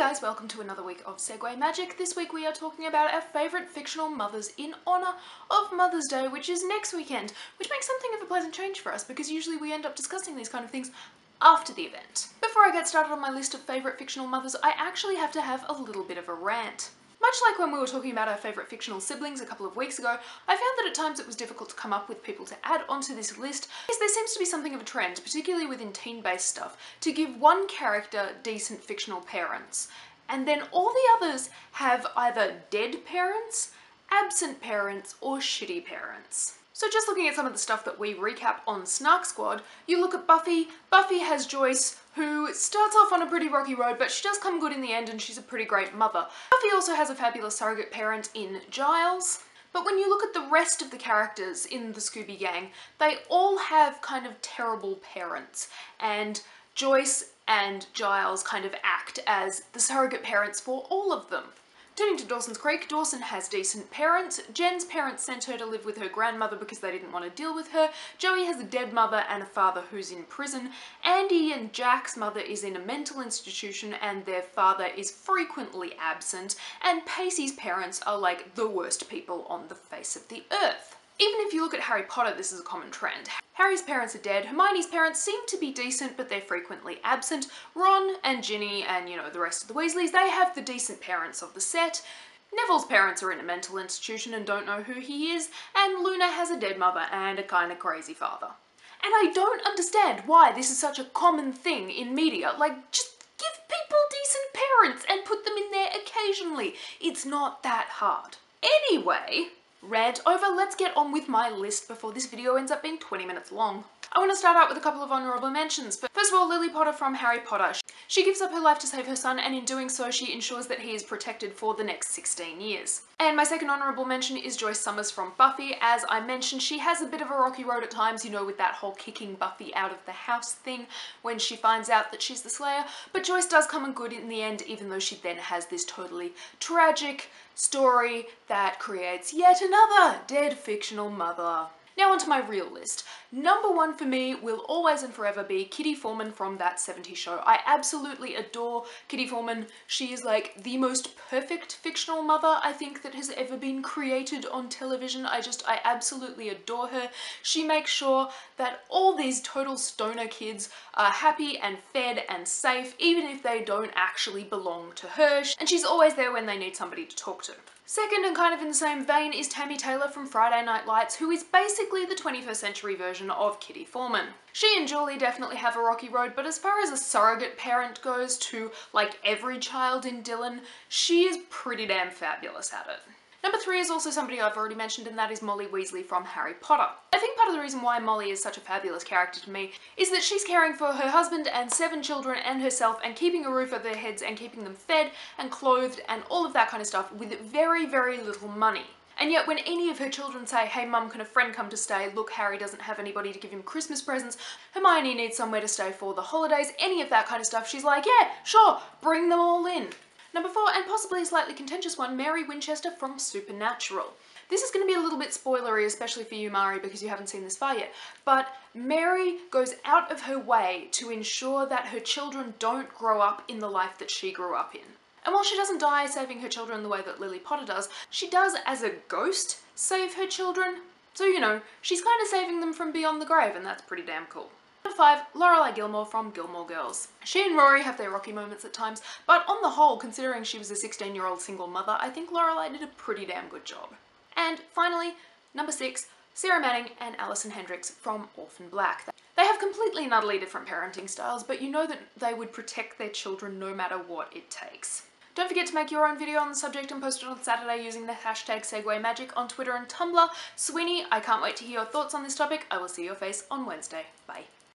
guys, welcome to another week of Segway Magic. This week we are talking about our favourite fictional mothers in honour of Mother's Day, which is next weekend, which makes something of a pleasant change for us because usually we end up discussing these kind of things after the event. Before I get started on my list of favourite fictional mothers, I actually have to have a little bit of a rant. Much like when we were talking about our favourite fictional siblings a couple of weeks ago, I found that at times it was difficult to come up with people to add onto this list, because there seems to be something of a trend, particularly within teen-based stuff, to give one character decent fictional parents, and then all the others have either dead parents, absent parents, or shitty parents. So just looking at some of the stuff that we recap on SnarkSquad, you look at Buffy. Buffy has Joyce, who starts off on a pretty rocky road, but she does come good in the end and she's a pretty great mother. Buffy also has a fabulous surrogate parent in Giles. But when you look at the rest of the characters in the Scooby Gang, they all have kind of terrible parents, and Joyce and Giles kind of act as the surrogate parents for all of them. Turning to Dawson's Creek, Dawson has decent parents. Jen's parents sent her to live with her grandmother because they didn't want to deal with her. Joey has a dead mother and a father who's in prison. Andy and Jack's mother is in a mental institution and their father is frequently absent. And Pacey's parents are like the worst people on the face of the earth. Even if you look at Harry Potter, this is a common trend. Harry's parents are dead, Hermione's parents seem to be decent, but they're frequently absent. Ron and Ginny and, the rest of the Weasleys, they have the decent parents of the set. Neville's parents are in a mental institution and don't know who he is, and Luna has a dead mother and a kinda crazy father. And I don't understand why this is such a common thing in media. Like, just give people decent parents and put them in there occasionally. It's not that hard. Anyway, rant over, let's get on with my list before this video ends up being 20 minutes long. I want to start out with a couple of honourable mentions. First of all, Lily Potter from Harry Potter. She gives up her life to save her son, and in doing so she ensures that he is protected for the next 16 years. And my second honourable mention is Joyce Summers from Buffy. As I mentioned, she has a bit of a rocky road at times, with that whole kicking Buffy out of the house thing when she finds out that she's the Slayer, but Joyce does come in good in the end, even though she then has this totally tragic story that creates yet another dead fictional mother. Now onto my real list. Number one for me will always and forever be Kitty Foreman from That 70s Show. I absolutely adore Kitty Foreman. She is like the most perfect fictional mother I think that has ever been created on television. I absolutely adore her. She makes sure that all these total stoner kids are happy and fed and safe, even if they don't actually belong to her. And she's always there when they need somebody to talk to. Second, and kind of in the same vein, is Tammy Taylor from Friday Night Lights, who is basically the 21st century version of Kitty Foreman. She and Julie definitely have a rocky road, but as far as a surrogate parent goes to, like, every child in Dylan, she is pretty damn fabulous at it. Number three is also somebody I've already mentioned, and that is Molly Weasley from Harry Potter. I think part of the reason why Molly is such a fabulous character to me is that she's caring for her husband and 7 children and herself and keeping a roof over their heads and keeping them fed and clothed and all of that kind of stuff with very, very little money. And yet when any of her children say, "Hey mum, can a friend come to stay? Look, Harry doesn't have anybody to give him Christmas presents. Hermione needs somewhere to stay for the holidays," any of that kind of stuff, she's like, "Yeah, sure, bring them all in." Number 4, and possibly a slightly contentious one, Mary Winchester from Supernatural. This is going to be a little bit spoilery, especially for you, Mari, because you haven't seen this far yet, but Mary goes out of her way to ensure that her children don't grow up in the life that she grew up in. And while she doesn't die saving her children the way that Lily Potter does, she does, as a ghost, save her children. So, she's kind of saving them from beyond the grave, and that's pretty damn cool. Number 5, Lorelai Gilmore from Gilmore Girls. She and Rory have their rocky moments at times, but on the whole, considering she was a 16-year-old single mother, I think Lorelai did a pretty damn good job. And finally, number 6, Sarah Manning and Alison Hendricks from Orphan Black. They have completely and utterly different parenting styles, but you know that they would protect their children no matter what it takes. Don't forget to make your own video on the subject and post it on Saturday using the hashtag SegwayMagic on Twitter and Tumblr. Sweeney, I can't wait to hear your thoughts on this topic. I will see your face on Wednesday. Bye.